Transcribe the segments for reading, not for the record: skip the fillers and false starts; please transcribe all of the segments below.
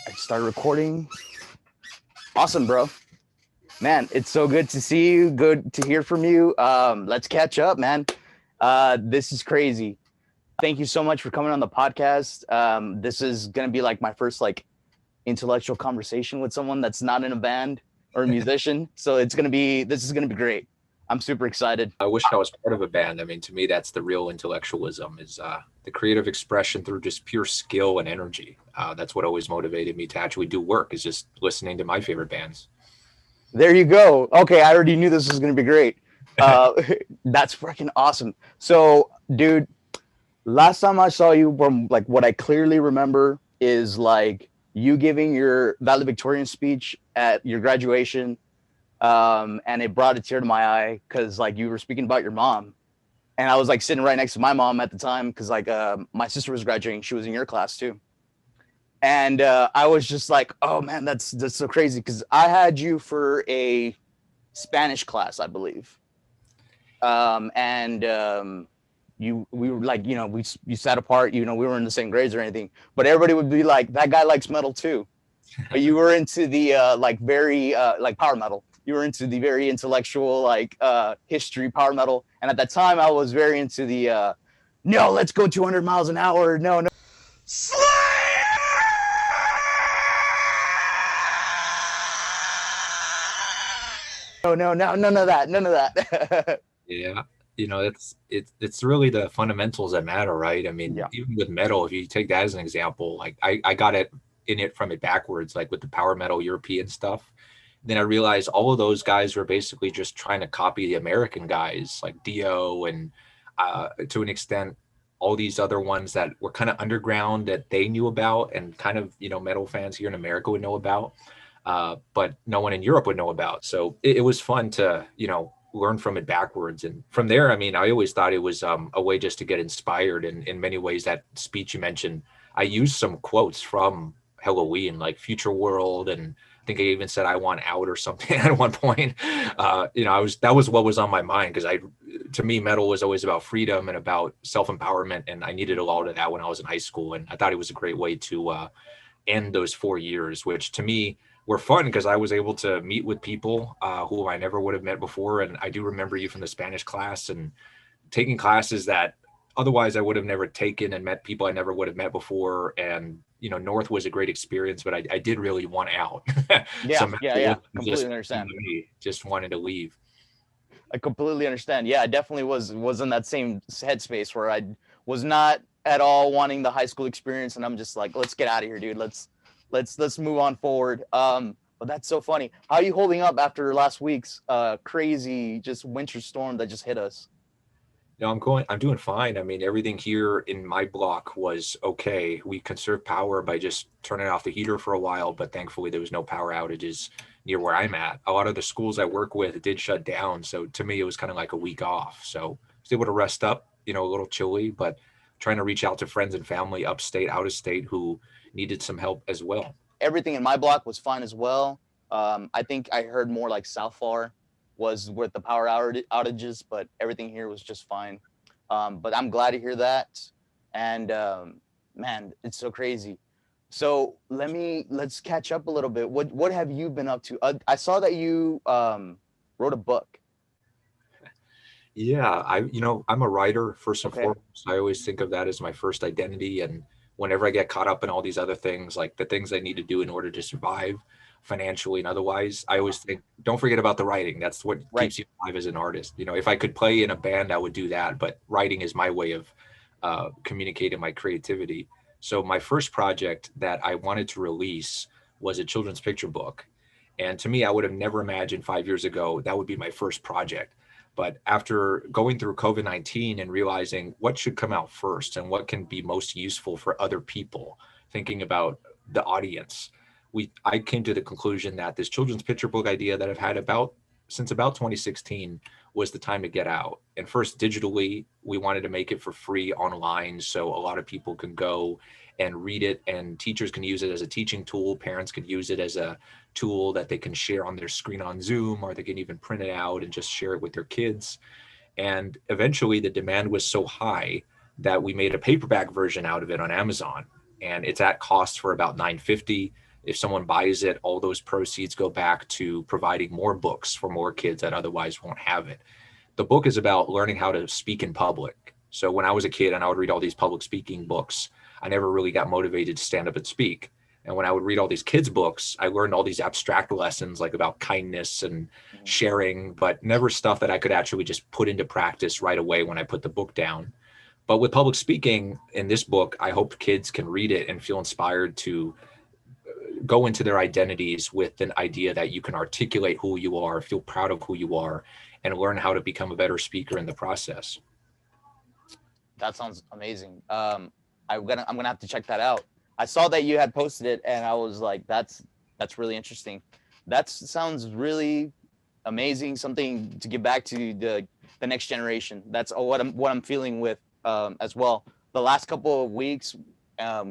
I started recording. Awesome, bro. Man, it's so good to see you. Good to hear from you. Let's catch up, man. This is crazy. Thank you so much for coming on the podcast. This is gonna be like my first like intellectual conversation with someone that's not in a band or a musician. So this is gonna be great. I'm super excited. I wish I was part of a band. I mean, to me, that's the real intellectualism is the creative expression through just pure skill and energy. That's what always motivated me to actually do work is just listening to my favorite bands. There you go. Okay, I already knew this was gonna be great. Uh, that's freaking awesome. So, dude, last time I saw you, from like what I clearly remember is like you giving your valedictorian speech at your graduation, and it brought a tear to my eye because like you were speaking about your mom, and I was like sitting right next to my mom at the time because like my sister was graduating, she was in your class too, and I was just like, oh man, that's so crazy because I had you for a Spanish class, I believe, and we were like, you sat apart, we were in the same grades or anything, but everybody would be like, that guy likes metal too. But you were into the like very like power metal. You were into the very intellectual like history power metal, and at that time I was very into the no, let's go 200 miles an hour. No, no. No, no, no, none of that, none of that. Yeah, it's really the fundamentals that matter, right? I mean, Yeah, even with metal, if you take that as an example, like I got it in it from it backwards, like with the power metal European stuff. Then I realized all of those guys were basically just trying to copy the American guys like Dio and to an extent all these other ones that were kind of underground that they knew about and kind of metal fans here in America would know about, but no one in Europe would know about. So it was fun to learn from it backwards. And from there, I mean, I always thought it was a way just to get inspired. And in many ways, that speech you mentioned, I used some quotes from Halloween, like Future World, and I think I even said I want out or something at one point. That was what was on my mind because to me, metal was always about freedom and about self-empowerment. And I needed a lot of that when I was in high school. And I thought it was a great way to end those 4 years, which to me were fun because I was able to meet with people who I never would have met before. And I do remember you from the Spanish class and taking classes that otherwise I would have never taken and met people I never would have met before. And North was a great experience, but I did really want out. yeah, So yeah, yeah. just Completely understand. me, just wanted to leave. I completely understand. Yeah, I definitely was in that same headspace where I was not at all wanting the high school experience, and I'm just like, let's get out of here, dude. Let's move on forward. But that's so funny. How are you holding up after last week's crazy just winter storm that just hit us? No, I'm doing fine. I mean, everything here in my block was okay. We conserved power by just turning off the heater for a while, but thankfully there was no power outages near where I'm at. A lot of the schools I work with did shut down. So to me, it was kind of like a week off. So I was able to rest up, a little chilly, but trying to reach out to friends and family upstate, out of state who needed some help as well. Everything in my block was fine as well. I think I heard more like South Far was with the power outages, but everything here was just fine. But I'm glad to hear that. And man, it's so crazy. So let's catch up a little bit. What have you been up to? I saw that you wrote a book. Yeah, I'm a writer first and Okay. foremost. I always think of that as my first identity. And whenever I get caught up in all these other things, like the things I need to do in order to survive financially and otherwise, I always think, don't forget about the writing. That's what Right. keeps you alive as an artist. If I could play in a band, I would do that. But writing is my way of communicating my creativity. So my first project that I wanted to release was a children's picture book. And to me, I would have never imagined 5 years ago that would be my first project. But after going through COVID-19 and realizing what should come out first and what can be most useful for other people, thinking about the audience, I came to the conclusion that this children's picture book idea that I've had since about 2016 was the time to get out. And first, digitally, we wanted to make it for free online so a lot of people can go and read it, and teachers can use it as a teaching tool. Parents can use it as a tool that they can share on their screen on Zoom, or they can even print it out and just share it with their kids. And eventually, the demand was so high that we made a paperback version out of it on Amazon, and it's at cost for about $9.50. If someone buys it, all those proceeds go back to providing more books for more kids that otherwise won't have it. The book is about learning how to speak in public. So when I was a kid and I would read all these public speaking books, I never really got motivated to stand up and speak. And when I would read all these kids' books, I learned all these abstract lessons like about kindness and sharing, but never stuff that I could actually just put into practice right away when I put the book down. But with public speaking in this book, I hope kids can read it and feel inspired to go into their identities with an idea that you can articulate who you are, feel proud of who you are, and learn how to become a better speaker in the process. That sounds amazing. I'm gonna have to check that out. I saw that you had posted it, and I was like, that's really interesting. That sounds really amazing. Something to give back to the next generation. That's what I'm feeling with as well. The last couple of weeks,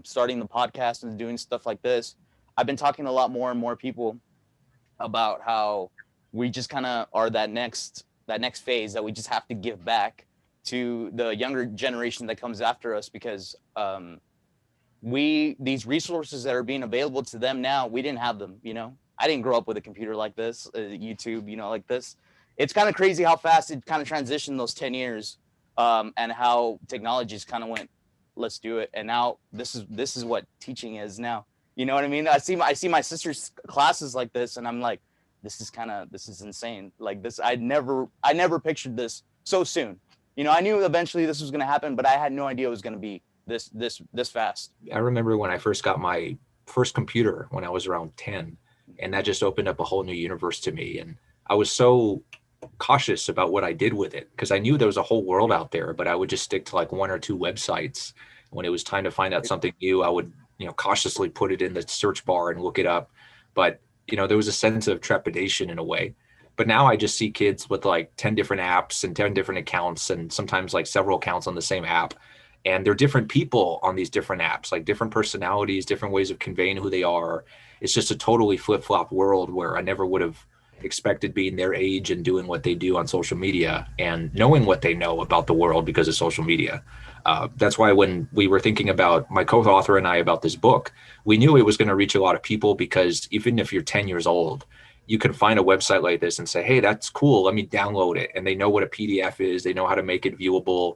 starting the podcast and doing stuff like this, I've been talking to a lot more and more people about how we just kind of are that next phase that we just have to give back to the younger generation that comes after us, because these resources that are being available to them now, we didn't have them. I didn't grow up with a computer like this, YouTube, like this. It's kind of crazy how fast it kind of transitioned those 10 years, and how technologies kind of went, let's do it. And now this is what teaching is now. You know what I mean? I see my sister's classes like this, and I'm like, this is insane. Like this, I never pictured this so soon. I knew eventually this was going to happen, but I had no idea it was going to be this fast. I remember when I first got my first computer when I was around 10, and that just opened up a whole new universe to me. And I was so cautious about what I did with it because I knew there was a whole world out there, but I would just stick to like one or two websites. When it was time to find out something new, I would, cautiously put it in the search bar and look it up. But, there was a sense of trepidation in a way. But now I just see kids with like 10 different apps and 10 different accounts, and sometimes like several accounts on the same app. And they're different people on these different apps, like different personalities, different ways of conveying who they are. It's just a totally flip-flop world where I never would have expected being their age and doing what they do on social media and knowing what they know about the world because of social media. That's why when we were thinking about my co-author and I about this book, we knew it was going to reach a lot of people, because even if you're 10 years old, you can find a website like this and say, hey, that's cool, let me download it. And they know what a PDF is. They know how to make it viewable.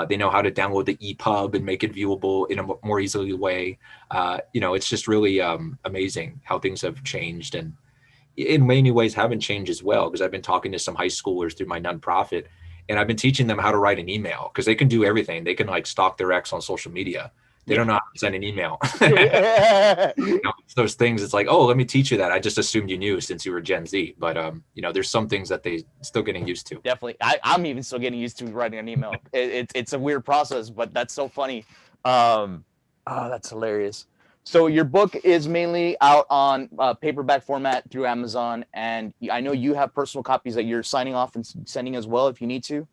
They know how to download the EPUB and make it viewable in a more easily way. It's just really amazing how things have changed, and in many ways haven't changed as well, because I've been talking to some high schoolers through my nonprofit, and I've been teaching them how to write an email, because they can do everything. They can like stalk their ex on social media. They don't know how to send an email. It's those things. It's like, oh, let me teach you that. I just assumed you knew since you were Gen Z. But there's some things that they still getting used to. Definitely, I'm even still getting used to writing an email. It's a weird process, but that's so funny. Oh, that's hilarious. So your book is mainly out on paperback format through Amazon, and I know you have personal copies that you're signing off and sending as well if you need to.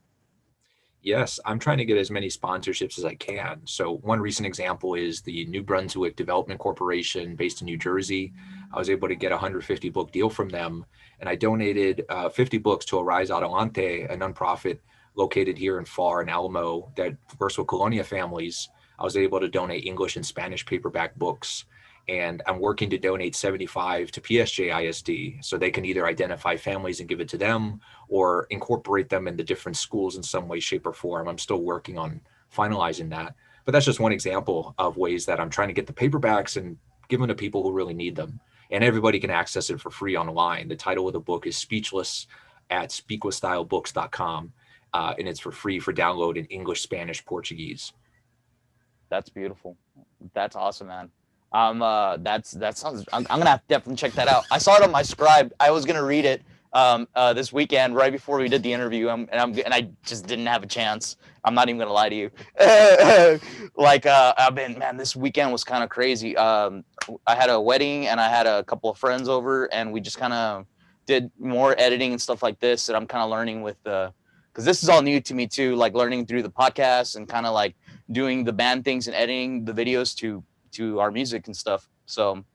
Yes, I'm trying to get as many sponsorships as I can. So one recent example is the New Brunswick Development Corporation based in New Jersey. I was able to get a 150 book deal from them, and I donated 50 books to Arise Adelante, a nonprofit located here in FAR and Alamo that works with Colonia families. I was able to donate English and Spanish paperback books, and I'm working to donate 75 to PSJ ISD so they can either identify families and give it to them or incorporate them into different schools in some way, shape, or form. I'm still working on finalizing that. But that's just one example of ways that I'm trying to get the paperbacks and give them to people who really need them. And everybody can access it for free online. The title of the book is Speechless at speakwithstylebooks.com, and it's for free for download in English, Spanish, Portuguese. That's beautiful. That's awesome, man. That sounds. I'm gonna have to definitely check that out. I saw it on my Scribe. I was gonna read it this weekend right before we did the interview, and I just didn't have a chance. I'm not even gonna lie to you. This weekend was kind of crazy. I had a wedding and I had a couple of friends over, and we just kind of did more editing and stuff like this. And I'm kind of learning with because this is all new to me too, like learning through the podcast and kind of like doing the band things and editing the videos to our music and stuff. So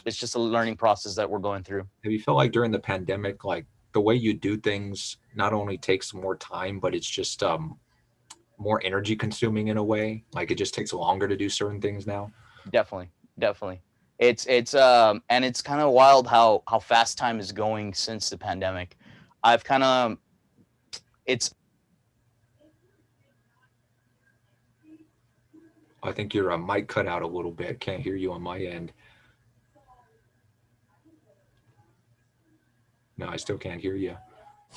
it's just a learning process that we're going through. Have you felt like during the pandemic, like the way you do things not only takes more time, but it's just more energy consuming in a way? Like it just takes longer to do certain things now? Definitely. And it's kind of wild how fast time is going since the pandemic. I've kind of it's I think your mic cut out a little bit. Can't hear you on my end. No, I still can't hear you. I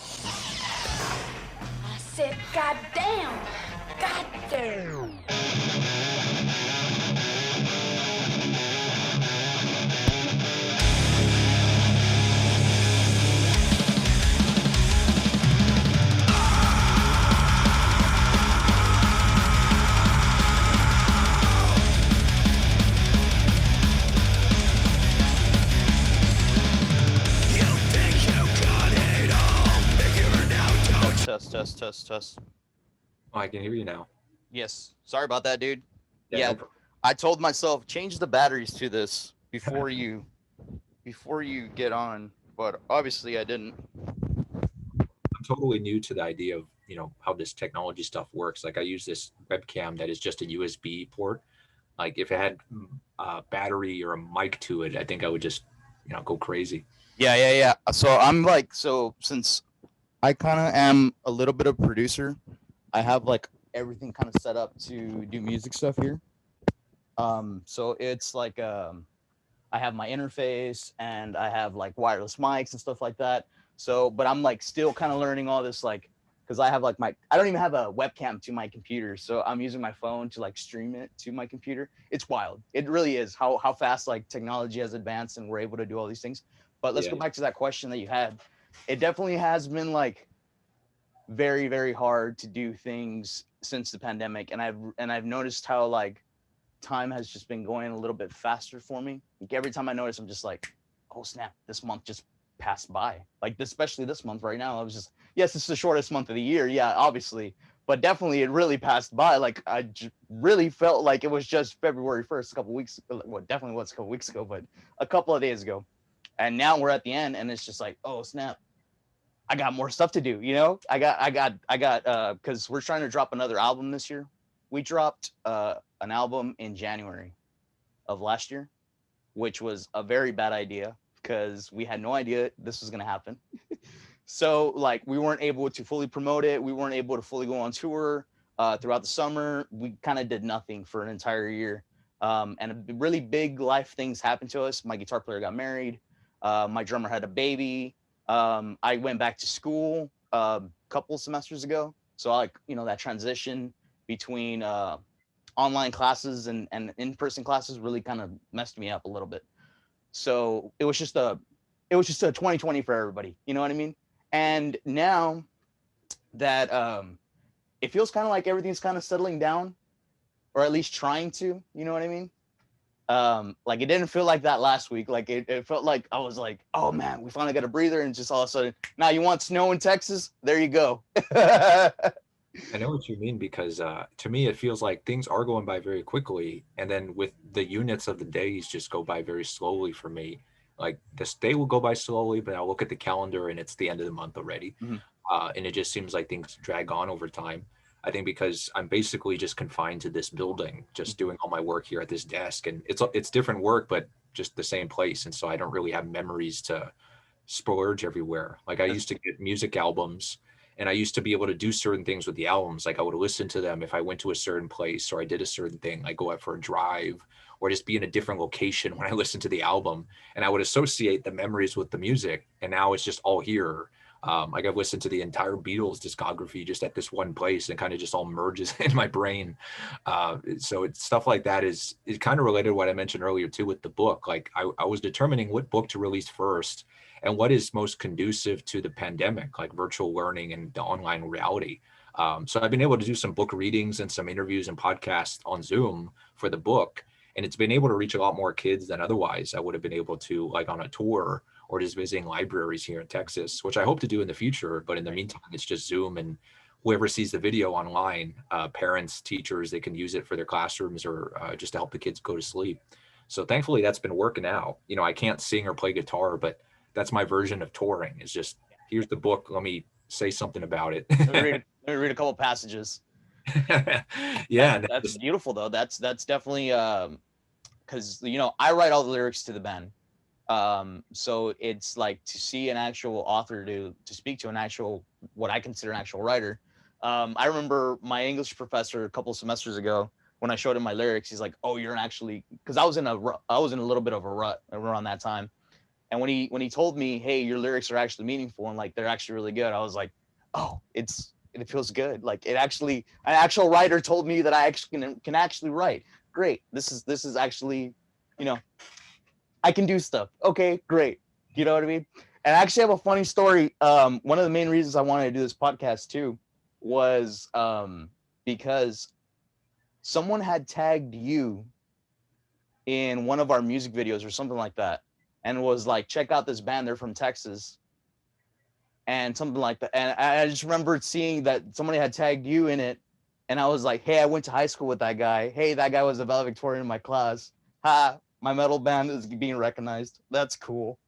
said, God damn! God damn! test. Oh, I can hear you now. Yes, sorry about that, dude. Yeah, Yeah, no problem. I told myself change the batteries to this before you get on, but obviously I didn't. I'm totally new to the idea of how this technology stuff works. Like I use this webcam that is just a USB port. Like if it had a battery or a mic to it, I think I would just go crazy. Yeah. So I'm like, so since I kind of am a little bit of producer, I have like everything kind of set up to do music stuff here. So it's like I have my interface and I have like wireless mics and stuff like that. So, but I'm like still kind of learning all this, like, because I have like I don't even have a webcam to my computer. So I'm using my phone to like stream it to my computer. It's wild. It really is how fast like technology has advanced and we're able to do all these things. But let's Yeah. go back to that question that you had. It definitely has been like very, very hard to do things since the pandemic. And I've noticed how like time has just been going a little bit faster for me. Like every time I notice, I'm just like, oh snap, this month just passed by. Like especially this month right now, I was just, yes, it's the shortest month of the year, yeah, obviously, but definitely it really passed by. Like really felt like it was just February 1st, a couple weeks. Well, definitely was a couple weeks ago, but a couple of days ago, and now we're at the end, and it's just like, oh snap, I got more stuff to do. Because we're trying to drop another album this year. We dropped an album in January of last year, which was a very bad idea because we had no idea this was going to happen. So like we weren't able to fully promote it. We weren't able to fully go on tour throughout the summer. We kind of did nothing for an entire year. And really big life things happened to us. My guitar player got married. My drummer had a baby. I went back to school a couple semesters ago. So like, that transition between online classes and in-person classes really kind of messed me up a little bit. So it was just a 2020 for everybody. You know what I mean? And now that it feels kind of like everything's kind of settling down, or at least trying to. You know what I mean? Like it didn't feel like that last week. Like it felt like I was like, oh man, we finally got a breather, and just all of a sudden, now you want snow in Texas? There you go. I know what you mean because to me it feels like things are going by very quickly, and then with the units of the days just go by very slowly for me. Like this day will go by slowly, but I'll look at the calendar and it's the end of the month already, Mhm. and it just seems like things drag on over time. I think because I'm basically just confined to this building, just doing all my work here at this desk, and it's different work, but just the same place, and so I don't really have memories to splurge everywhere. Like I used to get music albums and I used to be able to do certain things with the albums. Like I would listen to them if I went to a certain place or I did a certain thing, like go out for a drive or just be in a different location when I listened to the album. And I would associate the memories with the music. And now it's just all here. Like I've listened to the entire Beatles discography just at this one place and kind of just all merges in my brain. So it's stuff like that is kind of related to what I mentioned earlier too with the book. Like I was determining what book to release first and what is most conducive to the pandemic, like virtual learning and the online reality. So I've been able to do some book readings and some interviews and podcasts on Zoom for the book. And it's been able to reach a lot more kids than otherwise I would have been able to, like on a tour or just visiting libraries here in Texas, which I hope to do in the future. But in the meantime, it's just Zoom, and whoever sees the video online, parents, teachers, they can use it for their classrooms or just to help the kids go to sleep. So thankfully that's been working out. I can't sing or play guitar, but that's my version of touring, is just here's the book, let me say something about it. Let me read a couple passages. Yeah, and That's just, beautiful though. That's definitely because you know I write all the lyrics to the band. So it's like to see an actual author to speak to an actual what I consider an actual writer. I remember my English professor a couple semesters ago when I showed him my lyrics. He's like, "Oh, you're actually," because I was in a little bit of a rut around that time. And when he told me, "Hey, your lyrics are actually meaningful and like they're actually really good," I was like, "Oh, it feels good. Like it actually an actual writer told me that I actually can actually write. Great. This is actually, you know, I can do stuff. Okay, great. You know what I mean?" And I actually have a funny story. One of the main reasons I wanted to do this podcast too was because someone had tagged you in one of our music videos or something like that, and was like, "Check out this band. They're from Texas." And something like that. And I just remembered seeing that somebody had tagged you in it. And I was like, "Hey, I went to high school with that guy. Hey, that guy was a valedictorian in my class. Ha, my metal band is being recognized. That's cool."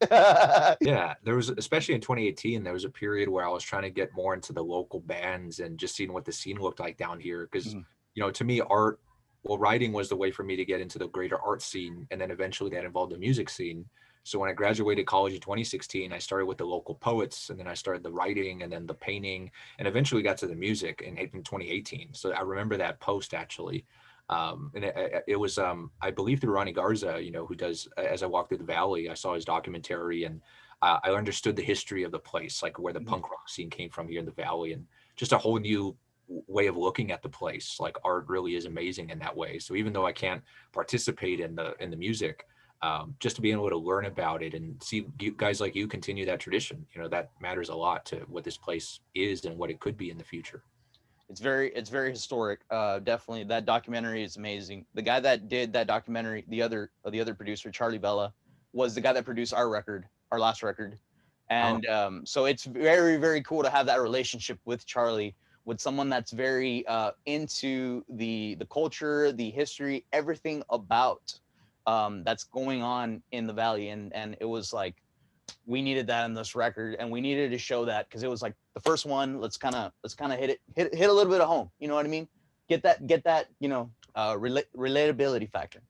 Yeah, there was, especially in 2018, there was a period where I was trying to get more into the local bands and just seeing what the scene looked like down here. Because, Mhm. to me, art, well, writing was the way for me to get into the greater art scene. And then eventually that involved the music scene. So when I graduated college in 2016, I started with the local poets, and then I started the writing and then the painting, and eventually got to the music in 2018. So I remember that post actually. And it was, I believe, through Ronnie Garza, who does As I Walk Through the Valley. I saw his documentary, and I understood the history of the place, like where the Mhm. punk rock scene came from here in the Valley, and just a whole new way of looking at the place. Like art really is amazing in that way. So even though I can't participate in the music, just to be able to learn about it and see guys like you continue that tradition, that matters a lot to what this place is and what it could be in the future. It's very historic. Definitely that documentary is amazing. The guy that did that documentary, the other producer, Charlie Bella, was the guy that produced our last record. Oh, And so it's very, very cool to have that relationship with Charlie, with someone that's very into the culture, the history, everything about that's going on in the valley. And it was like we needed that in this record, and we needed to show that because it was like the first one. Let's kind of hit a little bit of home. You know what I mean? Get that relatability factor.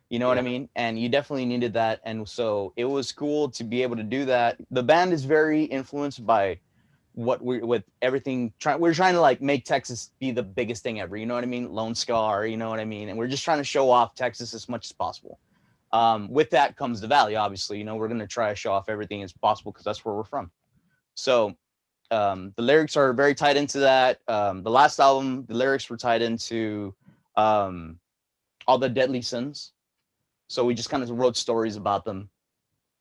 You know what I yeah. mean? And you definitely needed that, and so it was cool to be able to do that. The band is very influenced by what we with everything. We're trying to like make Texas be the biggest thing ever. You know what I mean? Lone Star. You know what I mean? And we're just trying to show off Texas as much as possible. With that comes the valley, obviously. We're going to try to show off everything as possible because that's where we're from. So the lyrics are very tied into that. The last album, the lyrics were tied into um, all the deadly sins. So we just kind of wrote stories about them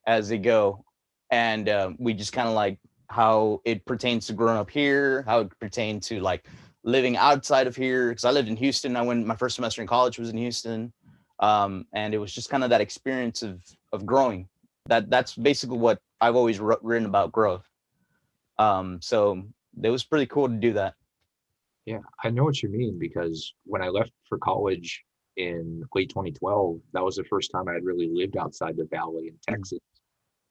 as they go. And we just kind of like how it pertains to growing up here, how it pertained to like living outside of here. Because I lived in Houston. I went my first semester in college was in Houston, and it was just kind of that experience of growing. That's basically what I've always written about growth. So it was pretty cool to do that. Yeah, I know what you mean because when I left for college in late 2012, that was the first time I had really lived outside the Valley in Mhm. Texas.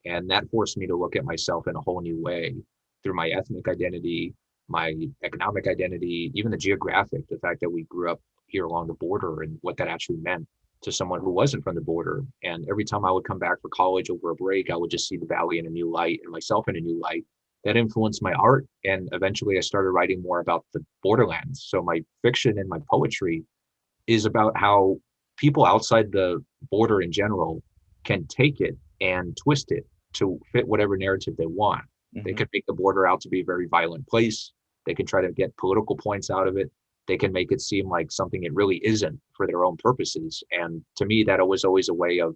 And that forced me to look at myself in a whole new way through my ethnic identity, my economic identity, even the geographic, the fact that we grew up here along the border and what that actually meant to someone who wasn't from the border. And every time I would come back for college over a break, I would just see the Valley in a new light and myself in a new light. That influenced my art. And eventually I started writing more about the borderlands. So my fiction and my poetry is about how people outside the border in general can take it and twist it to fit whatever narrative they want. They Mhm. can make the border out to be a very violent place. They can try to get political points out of it. They can make it seem like something it really isn't for their own purposes. And to me, that was always a way of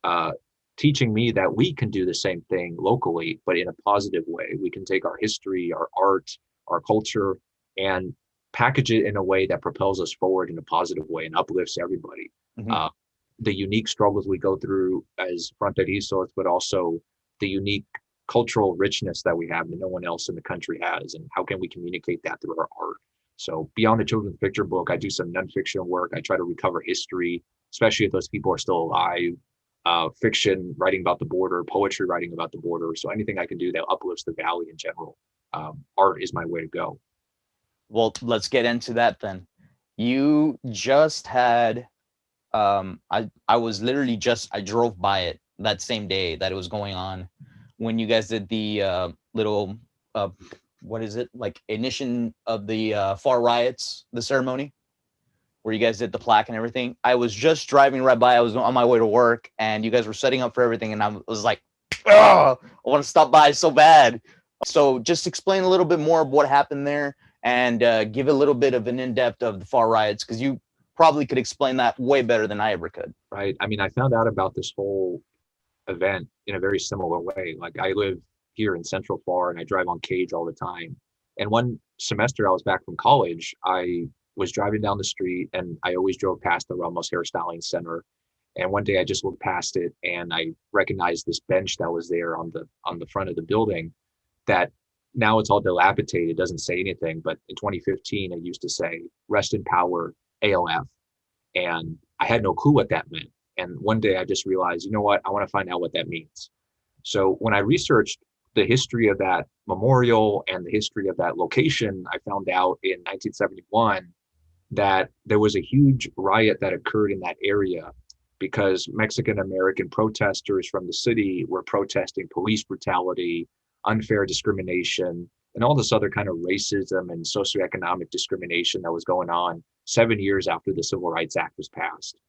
uh, teaching me that we can do the same thing locally, but in a positive way. We can take our history, our art, our culture, and package it in a way that propels us forward in a positive way and uplifts everybody. Mhm. Uh, the unique struggles we go through as fronterizos, but also the unique cultural richness that we have that no one else in the country has, and how can we communicate that through our art? So beyond the children's picture book, I do some nonfiction work. I try to recover history, especially if those people are still alive, fiction, writing about the border, poetry, writing about the border. So anything I can do that uplifts the valley in general. Art is my way to go. Well, let's get into that then. You just had I was literally I drove by it that same day that it was going on when you guys did the little what is it, like ignition of the far riots, the ceremony where you guys did the plaque and everything. I was just driving right by. I was on my way to work, and you guys were setting up for everything, and I was like, oh, I want to stop by so bad. So just explain a little bit more of what happened there, and give a little bit of an in-depth of the far riots, because you probably could explain that way better than I ever could. Right. I mean, I found out about this whole event in a very similar way. Like, I live here in Central Florida and I drive on Cage all the time. And one semester I was back from college, I was driving down the street and I always drove past the Ramos Hairstyling Center. And one day I just looked past it and I recognized this bench that was there on the front of the building that now it's all dilapidated. It doesn't say anything, but in 2015 it used to say "Rest in Power ALF." And I had no clue what that meant. And one day I just realized, you know what, I want to find out what that means. So when I researched the history of that memorial and the history of that location, I found out in 1971 that there was a huge riot that occurred in that area because Mexican American protesters from the city were protesting police brutality, unfair discrimination, and all this other kind of racism and socioeconomic discrimination that was going on 7 years after the Civil Rights Act was passed.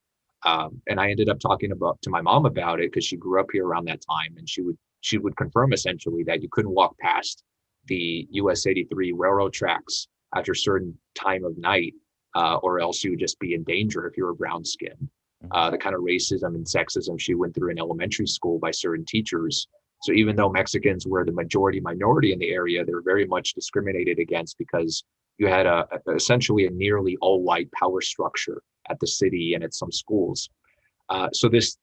And I ended up talking to my mom about it because she grew up here around that time, and she would confirm essentially that you couldn't walk past the US 83 railroad tracks after a certain time of night, or else you would just be in danger if you were brown skinned. The kind of racism and sexism she went through in elementary school by certain teachers. So even though Mexicans were the majority minority in the area, they were very much discriminated against because you had essentially a nearly all-white power structure at the city and at some schools. So this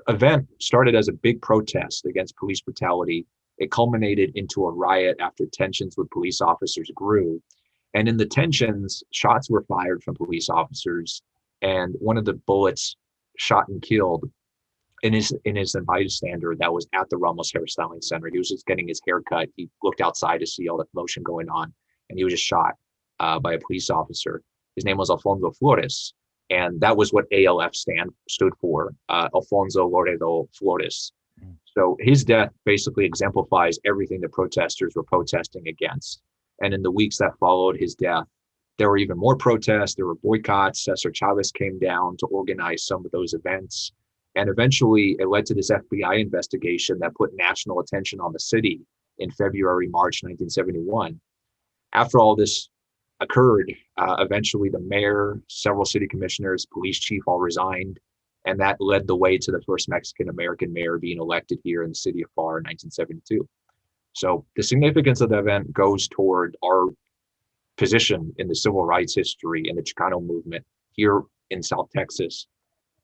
event started as a big protest against police brutality. It culminated into a riot after tensions with police officers grew. And in the tensions, shots were fired from police officers, and one of the bullets shot and killed an innocent bystander that was at the Ramos Hairstyling Center. He was just getting his hair cut. He looked outside to see all the commotion going on, and he was just shot by a police officer. His name was Alfonso Flores, and that was what ALF stood for, Alfonso Loredo Flores. So his death basically exemplifies everything the protesters were protesting against. And in the weeks that followed his death, there were even more protests. There were boycotts. Cesar Chavez came down to organize some of those events. And eventually it led to this FBI investigation that put national attention on the city in February, March 1971. After all this occurred, eventually the mayor, several city commissioners, police chief all resigned. And that led the way to the first Mexican-American mayor being elected here in the city of FAR in 1972. So the significance of the event goes toward our position in the civil rights history and the Chicano movement here in South Texas.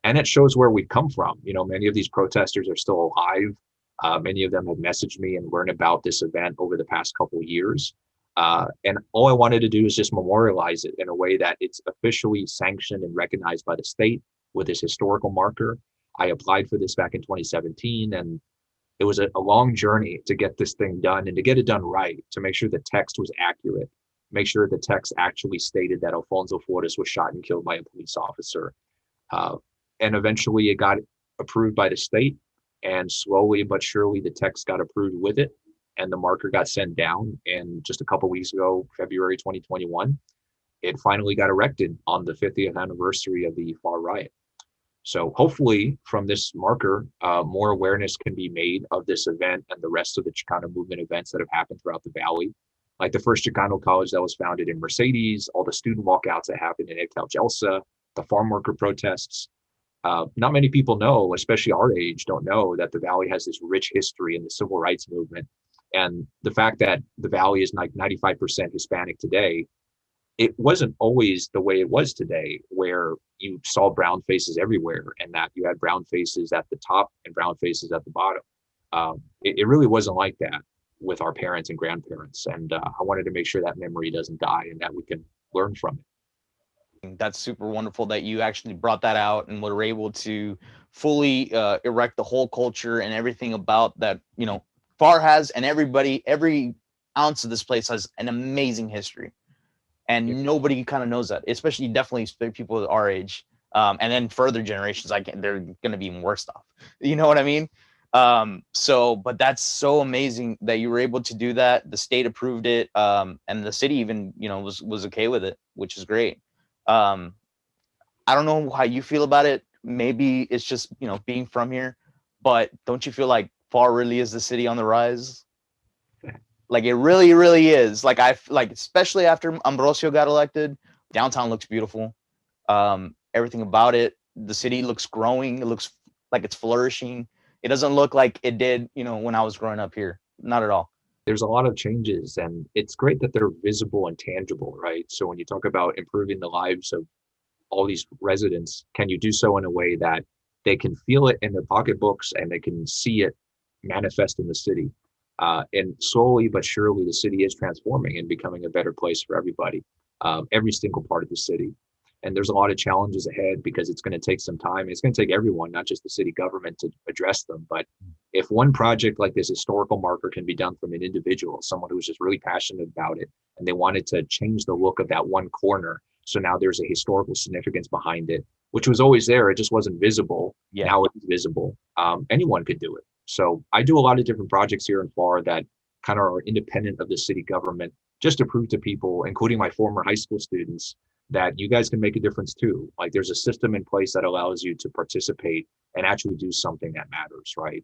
And it shows where we've come from. You know, many of these protesters are still alive. Many of them have messaged me and learned about this event over the past couple of years. And all I wanted to do is just memorialize it in a way that it's officially sanctioned and recognized by the state with this historical marker. I applied for this back in 2017, and it was a long journey to get this thing done and to get it done right, to make sure the text was accurate, make sure the text actually stated that Alfonso Flores was shot and killed by a police officer. And eventually it got approved by the state, and slowly but surely the text got approved with it, and the marker got sent down. And just a couple of weeks ago, February 2021, it finally got erected on the 50th anniversary of the FAR riot. So hopefully from this marker, more awareness can be made of this event and the rest of the Chicano movement events that have happened throughout the Valley. Like the first Chicano college that was founded in Mercedes, all the student walkouts that happened in Ecalcelsa, the farm worker protests. Not many people know, especially our age, don't know that the Valley has this rich history in the civil rights movement. And the fact that the Valley is like 95% Hispanic today, it wasn't always the way it was today, where you saw brown faces everywhere and that you had brown faces at the top and brown faces at the bottom. It really wasn't like that with our parents and grandparents. And I wanted to make sure that memory doesn't die and that we can learn from it. That's super wonderful that you actually brought that out and were able to fully erect the whole culture and everything about that. You know, FAR has, and every ounce of this place has an amazing history. And nobody kind of knows that, especially definitely people our age. And then further generations, they're going to be even worse off. You know what I mean? But that's so amazing that you were able to do that. The state approved it, and the city even, was okay with it, which is great. I don't know how you feel about it. Maybe it's just, being from here, but don't you feel like Far really is the city on the rise? Like it really, really is. Like especially after Ambrosio got elected, downtown looks beautiful. Everything about it, the city looks growing. It looks like it's flourishing. It doesn't look like it did, when I was growing up here. Not at all. There's a lot of changes, and it's great that they're visible and tangible, right? So when you talk about improving the lives of all these residents, can you do so in a way that they can feel it in their pocketbooks and they can see it manifest in the city? And slowly but surely, the city is transforming and becoming a better place for everybody, every single part of the city. And there's a lot of challenges ahead because it's going to take some time. It's going to take everyone, not just the city government, to address them. But if one project like this historical marker can be done from an individual, someone who's just really passionate about it, and they wanted to change the look of that one corner, so now there's a historical significance behind it, which was always there. It just wasn't visible. Yeah. Now it's visible. Anyone could do it. So I do a lot of different projects here in FAR that kind of are independent of the city government, just to prove to people, including my former high school students, that you guys can make a difference too. Like there's a system in place that allows you to participate and actually do something that matters, right?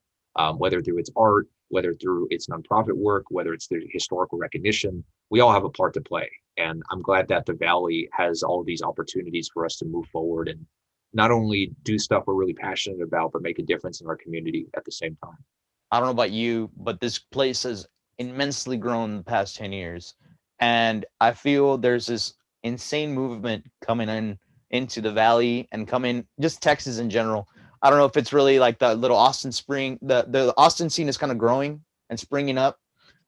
Whether through its art, whether through its nonprofit work, whether it's through historical recognition, we all have a part to play. And I'm glad that the Valley has all of these opportunities for us to move forward and not only do stuff we're really passionate about, but make a difference in our community at the same time. I don't know about you, but this place has immensely grown in the past 10 years. And I feel there's this insane movement coming into the Valley and coming just Texas in general. I don't know if it's really like the little Austin spring, the Austin scene is kind of growing and springing up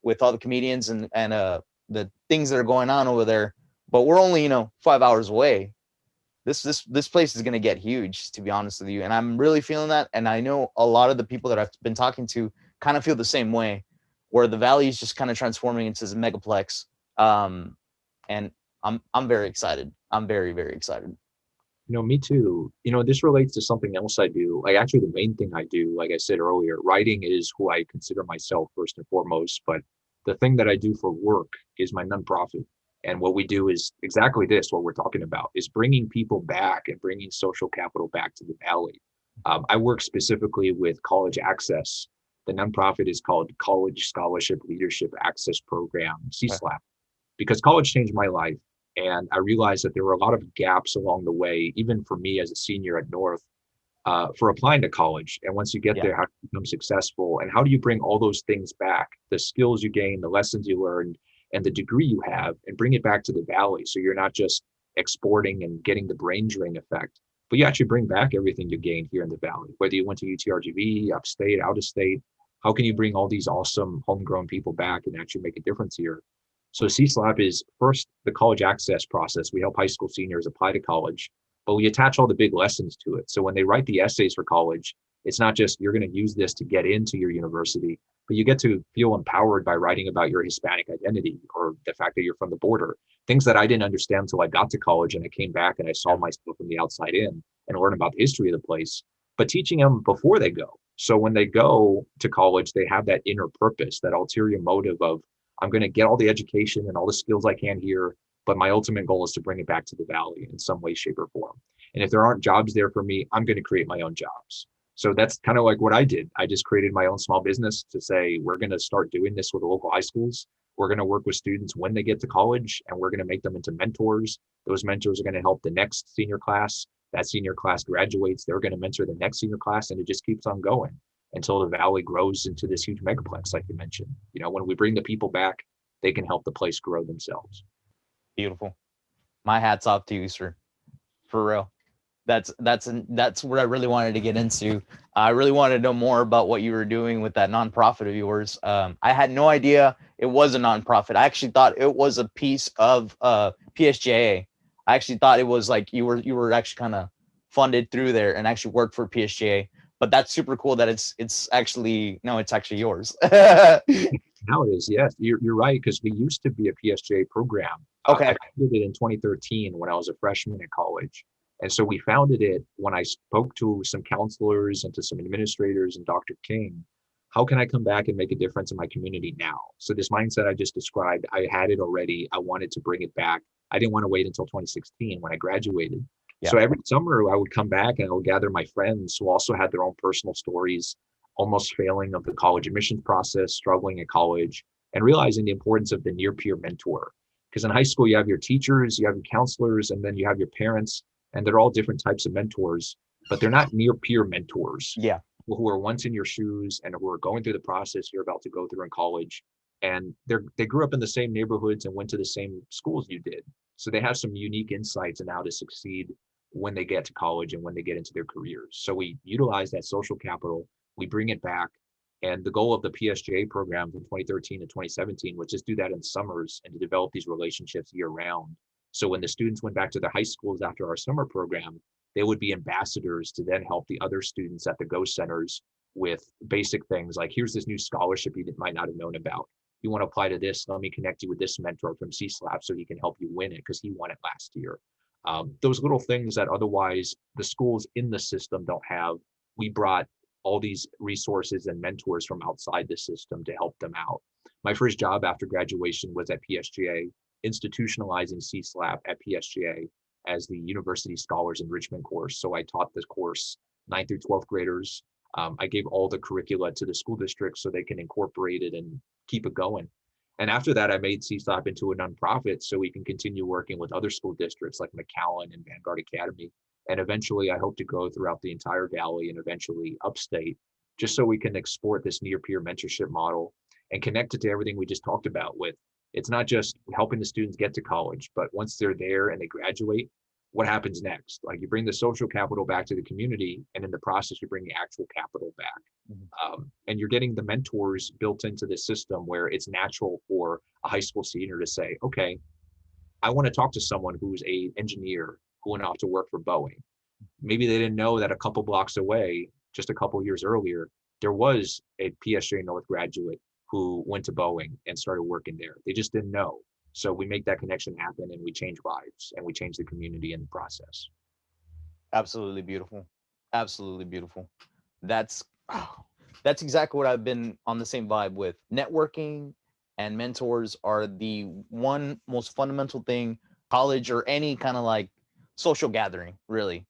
with all the comedians and the things that are going on over there. But we're only, 5 hours away. This place is going to get huge, to be honest with you. And I'm really feeling that. And I know a lot of the people that I've been talking to kind of feel the same way, where the Valley is just kind of transforming into this megaplex. And I'm very excited. I'm very, very excited. Me too. This relates to something else I do. Like actually the main thing I do, like I said earlier, writing is who I consider myself first and foremost. But the thing that I do for work is my nonprofit. And what we do is exactly this, what we're talking about, is bringing people back and bringing social capital back to the Valley. I work specifically with College Access. The nonprofit is called College Scholarship Leadership Access Program, CSLAP, because college changed my life. And I realized that there were a lot of gaps along the way, even for me as a senior at North, for applying to college. And once you get there, how do you become successful? And how do you bring all those things back, the skills you gain, the lessons you learned, and the degree you have, and bring it back to the Valley, so you're not just exporting and getting the brain drain effect, but you actually bring back everything you gained here in the Valley, whether you went to UTRGV, upstate, out of state. How can you bring all these awesome homegrown people back and actually make a difference here? So CSLAP is first the college access process. We help high school seniors apply to college, but we attach all the big lessons to it. So when they write the essays for college, it's not just you're going to use this to get into your university, but you get to feel empowered by writing about your Hispanic identity or the fact that you're from the border, things that I didn't understand until I got to college and I came back and I saw myself from the outside in and learned about the history of the place, but teaching them before they go. So when they go to college, they have that inner purpose, that ulterior motive of, I'm going to get all the education and all the skills I can here, but my ultimate goal is to bring it back to the Valley in some way, shape, or form. And if there aren't jobs there for me, I'm going to create my own jobs. So that's kind of like what I did. I just created my own small business to say, we're going to start doing this with the local high schools. We're going to work with students when they get to college, and we're going to make them into mentors. Those mentors are going to help the next senior class. That senior class graduates, they're going to mentor the next senior class, and it just keeps on going until the Valley grows into this huge megaplex, like you mentioned. When we bring the people back, they can help the place grow themselves. Beautiful. My hat's off to you, sir. For real. That's what I really wanted to get into. I really wanted to know more about what you were doing with that nonprofit of yours. I had no idea it was a nonprofit. I actually thought it was a piece of PSJA. I actually thought it was like you were actually kind of funded through there and actually worked for PSJA. But that's super cool that it's actually yours. Now it is, yes. You're right, because we used to be a PSJA program. Okay. I did it in 2013 when I was a freshman at college. And so we founded it when I spoke to some counselors and to some administrators and Dr. King. How can I come back and make a difference in my community now? So this mindset I just described, I had it already. I wanted to bring it back. I didn't want to wait until 2016 when I graduated. Yeah. So every summer I would come back and I would gather my friends who also had their own personal stories, almost failing of the college admissions process, struggling at college, and realizing the importance of the near peer mentor. Because in high school, you have your teachers, you have your counselors, and then you have your parents, and they're all different types of mentors, but they're not near peer mentors. Yeah. People who are once in your shoes and who are going through the process you're about to go through in college. And they grew up in the same neighborhoods and went to the same schools you did. So they have some unique insights on how to succeed when they get to college and when they get into their careers. So we utilize that social capital, we bring it back. And the goal of the PSJA program from 2013 to 2017 was just do that in summers and to develop these relationships year round. So when the students went back to their high schools after our summer program, they would be ambassadors to then help the other students at the Go Centers with basic things like, here's this new scholarship you might not have known about. You want to apply to this, let me connect you with this mentor from CSLAP so he can help you win it because he won it last year. Those little things that otherwise the schools in the system don't have, we brought all these resources and mentors from outside the system to help them out. My first job after graduation was at PSGA, institutionalizing CSLAP at PSGA as the University Scholars Enrichment course. So I taught this course 9th through 12th graders. I gave all the curricula to the school district so they can incorporate it and keep it going. And after that, I made CSLAP into a nonprofit so we can continue working with other school districts like McAllen and Vanguard Academy. And eventually I hope to go throughout the entire Valley and eventually upstate, just so we can export this near peer mentorship model and connect it to everything we just talked about with. It's not just helping the students get to college, but once they're there and they graduate, what happens next? Like you bring the social capital back to the community, and in the process, you bring the actual capital back. And you're getting the mentors built into the system where it's natural for a high school senior to say, okay, I want to talk to someone who's an engineer who went off to work for Boeing. Maybe they didn't know that a couple blocks away, just a couple years earlier, there was a PSJ North graduate who went to Boeing and started working there. They just didn't know. So we make that connection happen and we change lives and we change the community in the process. Absolutely beautiful. Absolutely beautiful. That's that's exactly what I've been on the same vibe with. Networking and mentors are the one most fundamental thing college or any kind of like social gathering, really.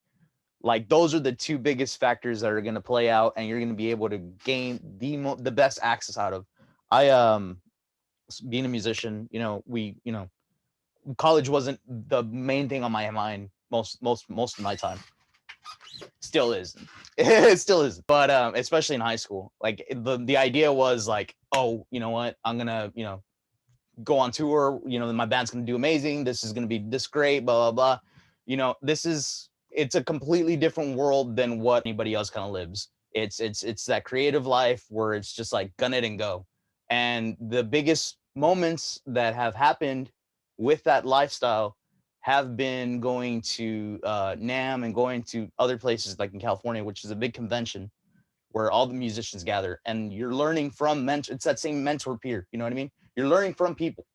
Like those are the two biggest factors that are going to play out and you're going to be able to gain the best access out of. I being a musician, college wasn't the main thing on my mind most of my time. Still is. It still is. But especially in high school, like the idea was like, oh, you know what? I'm going to, go on tour, my band's going to do amazing. This is going to be this great, blah, blah, blah. It's a completely different world than what anybody else kind of lives. It's that creative life where it's just like gun it and go. And the biggest moments that have happened with that lifestyle have been going to NAM and going to other places like in California, which is a big convention where all the musicians gather and you're learning from it's that same mentor peer. You know what I mean? You're learning from people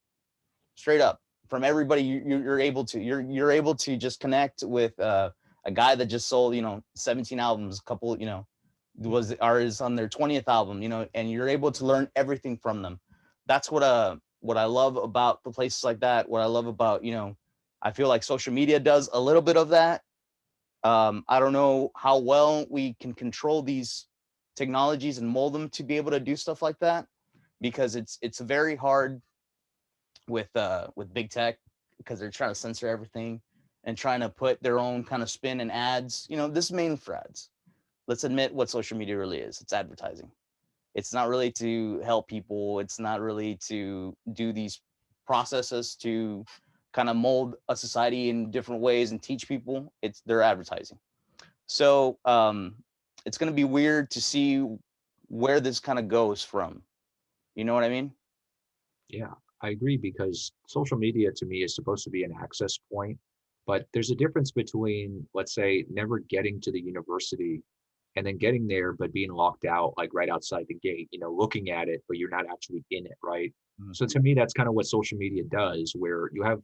straight up from everybody. You're able to just connect with a guy that just sold, 17 albums, a couple, is on their 20th album, and you're able to learn everything from them. That's what I love about the places like that. What I love about, I feel like social media does a little bit of that. I don't know how well we can control these technologies and mold them to be able to do stuff like that, because it's very hard with big tech, because they're trying to censor everything and trying to put their own kind of spin and ads. This is mainly for ads. Let's admit what social media really is. It's advertising. It's not really to help people. It's not really to do these processes to kind of mold a society in different ways and teach people. It's their advertising. So it's going to be weird to see where this kind of goes from. You know what I mean? Yeah, I agree, because social media to me is supposed to be an access point, but there's a difference between, let's say, never getting to the university and then getting there, but being locked out, like right outside the gate, looking at it, but you're not actually in it, right? So to me, that's kind of what social media does, where you have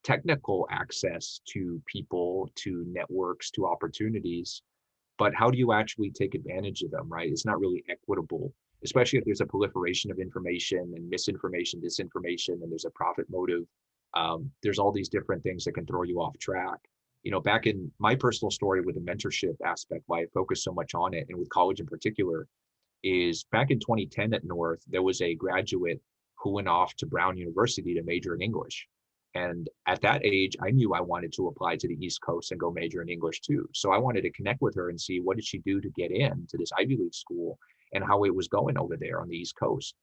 technical access to people, to networks, to opportunities, but how do you actually take advantage of them, right? It's not really equitable, especially if there's a proliferation of information and misinformation, disinformation, and there's a profit motive. There's all these different things that can throw you off track. Back in my personal story with the mentorship aspect, why I focus so much on it, and with college in particular, is back in 2010 at North, there was a graduate who went off to Brown University to major in English. And at that age, I knew I wanted to apply to the East Coast and go major in English too. So I wanted to connect with her and see what did she do to get into this Ivy League school and how it was going over there on the East Coast.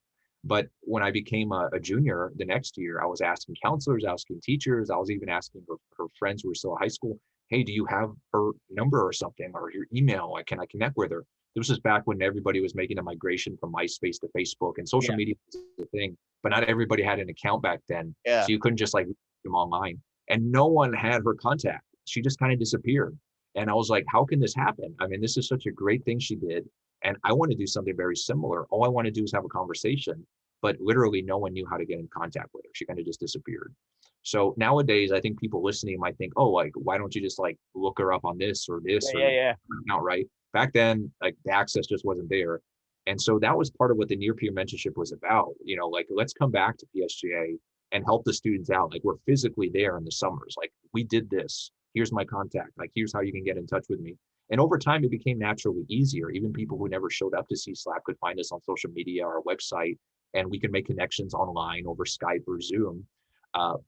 But when I became a junior the next year, I was asking counselors, asking teachers, I was even asking her friends who were still in high school, hey, do you have her number or something, or your email? Can I connect with her? This was back when everybody was making a migration from MySpace to Facebook, and social Yeah. media was the thing, but not everybody had an account back then. Yeah. So you couldn't just like them online, and no one had her contact. She just kind of disappeared. And I was like, how can this happen? I mean, this is such a great thing she did. And I want to do something very similar. All I want to do is have a conversation, but literally no one knew how to get in contact with her. She kind of just disappeared. So nowadays, I think people listening might think, oh, like, why don't you just like look her up on this or this or Yeah. not, right? Back then, like the access just wasn't there. And so that was part of what the near peer mentorship was about. Like, let's come back to PSGA and help the students out. Like, we're physically there in the summers. Like, we did this. Here's my contact. Like, here's how you can get in touch with me. And over time, it became naturally easier. Even people who never showed up to CSLAP could find us on social media, our website, and we can make connections online over Skype or Zoom.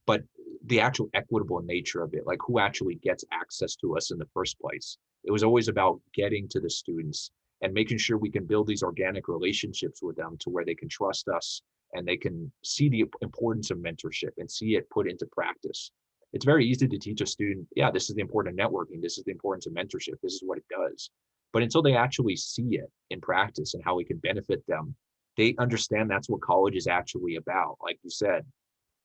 But the actual equitable nature of it, like who actually gets access to us in the first place, it was always about getting to the students and making sure we can build these organic relationships with them to where they can trust us and they can see the importance of mentorship and see it put into practice. It's very easy to teach a student, yeah, this is the importance of networking, this is the importance of mentorship, this is what it does. But until they actually see it in practice and how it can benefit them, they understand that's what college is actually about. Like you said,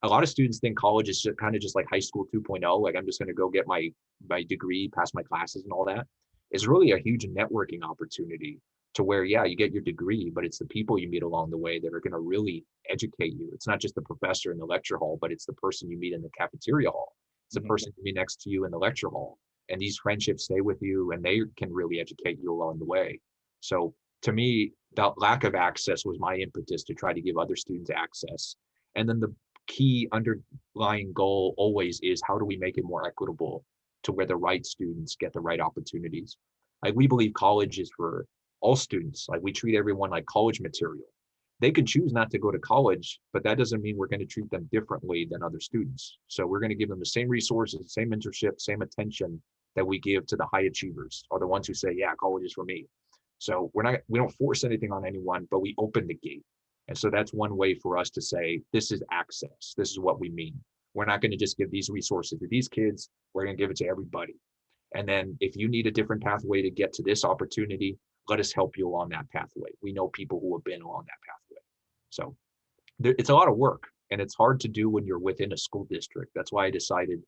a lot of students think college is kind of just like high school 2.0. Like, I'm just going to go get my degree, pass my classes and all that. It's really a huge networking opportunity to where, yeah, you get your degree, but it's the people you meet along the way that are going to really educate you. It's not just the professor in the lecture hall, but it's the person you meet in the cafeteria hall. It's the person you meet next to you in the lecture hall. And these friendships stay with you and they can really educate you along the way. So to me, that lack of access was my impetus to try to give other students access. And then the key underlying goal always is, how do we make it more equitable to where the right students get the right opportunities? Like, we believe college is for all students. Like, we treat everyone like college material. They can choose not to go to college, but that doesn't mean we're going to treat them differently than other students. So we're going to give them the same resources, same mentorship, same attention that we give to the high achievers, or the ones who say, yeah, college is for me. So we don't force anything on anyone, but we open the gate. And so that's one way for us to say, this is access. This is what we mean. We're not going to just give these resources to these kids. We're going to give it to everybody. And then if you need a different pathway to get to this opportunity, let us help you along that pathway. We know people who have been along that pathway. So it's a lot of work, and it's hard to do when you're within a school district. That's why I decided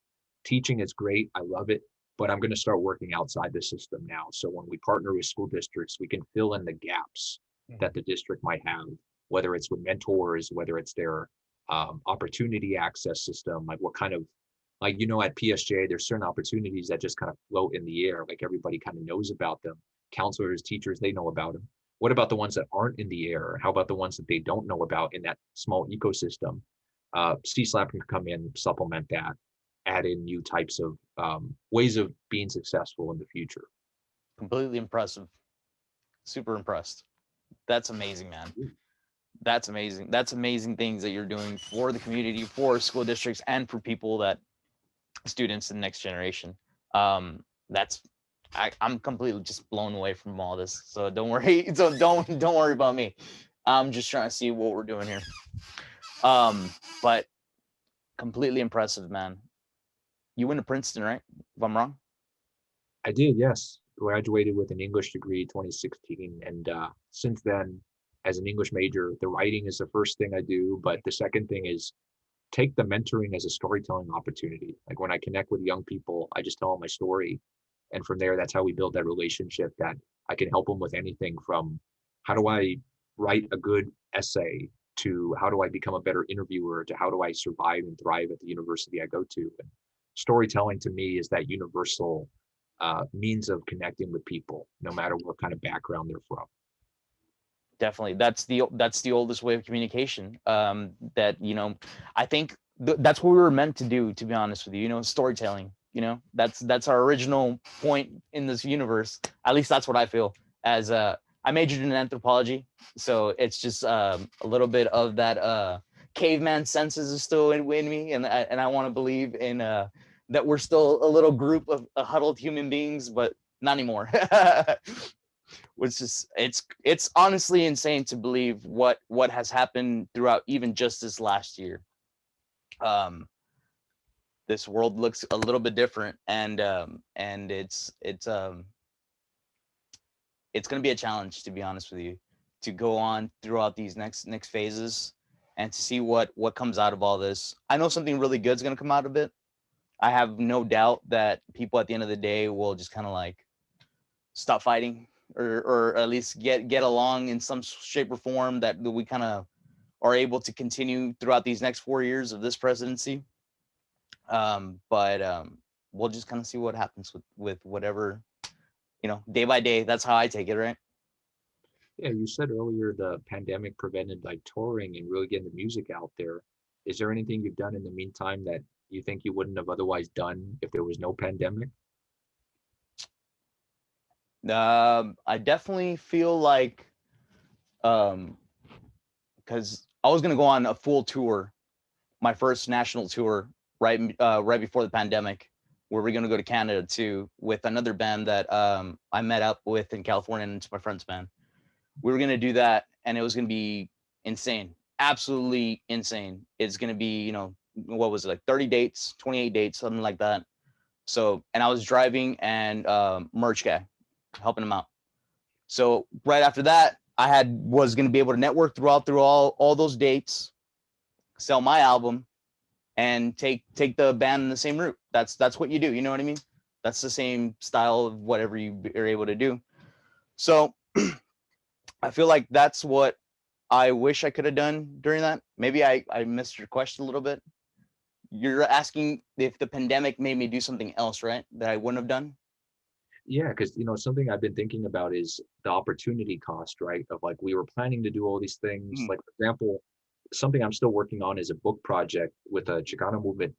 teaching is great. I love it, but I'm going to start working outside the system now. So when we partner with school districts, we can fill in the gaps that the district might have, whether it's with mentors, whether it's their opportunity access system, like what kind of, like, at PSJ, there's certain opportunities that just kind of float in the air. Like, everybody kind of knows about them. Counselors, teachers, they know about them. What about the ones that aren't in the air? How about the ones that they don't know about in that small ecosystem? CSLAP can come in, supplement that, add in new types of ways of being successful in the future. Completely impressive. Super impressed. That's amazing, man. That's amazing. That's amazing things that you're doing for the community, for school districts, and for people that students in the next generation. I'm completely just blown away from all this. So don't worry. So don't worry about me. I'm just trying to see what we're doing here. But completely impressive, man. You went to Princeton, right? If I'm wrong. I did, yes. Graduated with an English degree 2016, and since then, as an English major, the writing is the first thing I do, but the second thing is take the mentoring as a storytelling opportunity. Like, when I connect with young people, I just tell them my story, and from there, that's how we build that relationship, that I can help them with anything from how do I write a good essay to how do I become a better interviewer to how do I survive and thrive at the university I go to. And storytelling to me is that universal means of connecting with people, no matter what kind of background they're from. Definitely, that's the oldest way of communication. That I think that's what we were meant to do. To be honest with you, storytelling. That's our original point in this universe. At least that's what I feel. As I majored in anthropology, so it's just a little bit of that caveman senses is still in me, and I want to believe in that we're still a little group of huddled human beings, but not anymore. Which is it's honestly insane to believe what has happened throughout even just this last year. This world looks a little bit different, and it's going to be a challenge, to be honest with you, to go on throughout these next phases and to see what comes out of all this. I know something really good is going to come out of it. I have no doubt that people at the end of the day will just kind of like stop fighting, or at least get along in some shape or form, that we kind of are able to continue throughout these next 4 years of this presidency. But we'll just kind of see what happens with whatever, day by day. That's how I take it, right? Yeah, you said earlier the pandemic prevented like touring and really getting the music out there. Is there anything you've done in the meantime that you think you wouldn't have otherwise done if there was no pandemic? I definitely feel like, because I was gonna go on a full tour, my first national tour, right before the pandemic, where we're gonna go to Canada too, with another band that I met up with in California, and it's my friend's band. We were gonna do that, and it was gonna be insane, absolutely insane. It's gonna be, what was it, like 30 dates, 28 dates, something like that. So, and I was driving and merch guy, helping him out. So right after that, I was gonna be able to network through all those dates, sell my album, and take the band in the same route. That's what you do. You know what I mean? That's the same style of whatever you are able to do. So I feel like that's what I wish I could have done during that. Maybe I missed your question a little bit. You're asking if the pandemic made me do something else, right? That I wouldn't have done. Yeah, because something I've been thinking about is the opportunity cost, right? Of like we were planning to do all these things. Mm. Like for example, something I'm still working on is a book project with a Chicano movement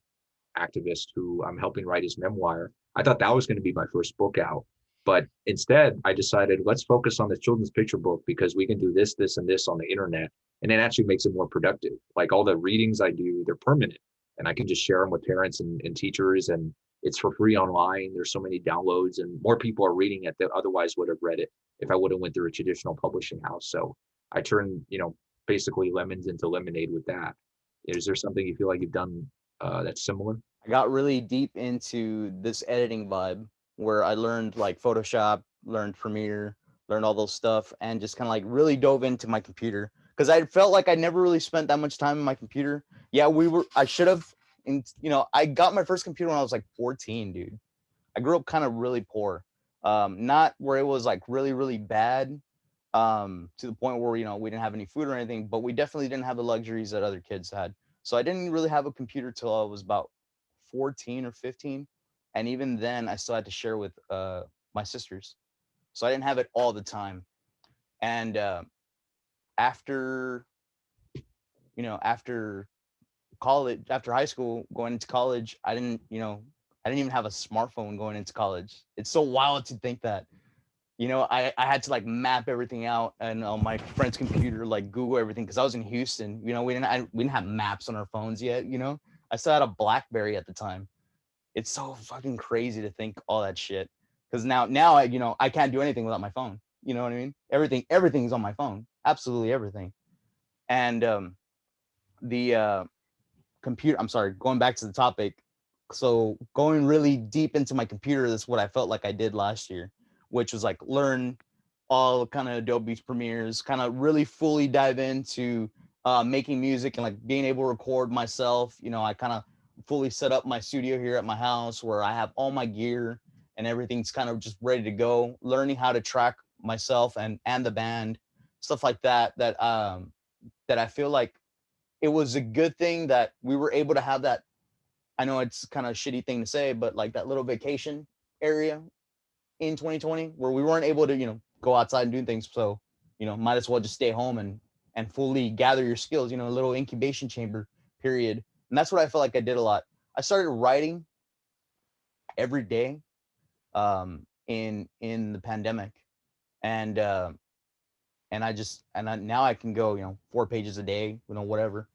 activist who I'm helping write his memoir. I thought that was going to be my first book out, but instead I decided let's focus on the children's picture book because we can do this, this, and this on the internet, and it actually makes it more productive. Like all the readings I do, they're permanent, and I can just share them with parents and teachers, and it's for free online. There's so many downloads, and more people are reading it that otherwise would have read it if I would have went through a traditional publishing house. So I turned, basically lemons into lemonade with that. Is there something you feel like you've done that's similar? I got really deep into this editing vibe, where I learned like Photoshop, learned Premiere, learned all those stuff, and just kind of like really dove into my computer, because I felt like I never really spent that much time in my computer. Yeah, I should have. And I got my first computer when I was like 14, dude. I grew up kind of really poor, not where it was like really really bad, to the point where we didn't have any food or anything, but we definitely didn't have the luxuries that other kids had. So I didn't really have a computer till I was about 14 or 15, and even then I still had to share with my sisters, so I didn't have it all the time. And after after college, after high school, going into college, I didn't even have a smartphone going into college. It's so wild to think that. I had to like map everything out, and on my friend's computer, like Google everything, because I was in Houston. We didn't have maps on our phones yet. I still had a BlackBerry at the time. It's so fucking crazy to think all that shit. Because now I can't do anything without my phone. You know what I mean? Everything's on my phone. Absolutely everything. And the computer. I'm sorry, going back to the topic. So going really deep into my computer, that's what I felt like I did last year, which was like learn all kind of Adobe Premieres, kind of really fully dive into making music and like being able to record myself. I kind of fully set up my studio here at my house, where I have all my gear and everything's kind of just ready to go. Learning how to track myself and the band, stuff like that. that I feel like it was a good thing that we were able to have that. I know it's kind of a shitty thing to say, but like that little vacation area in 2020 where we weren't able to, go outside and do things. So, might as well just stay home and fully gather your skills, a little incubation chamber period. And that's what I felt like I did a lot. I started writing every day in the pandemic. And now I can go, 4 pages a day, whatever.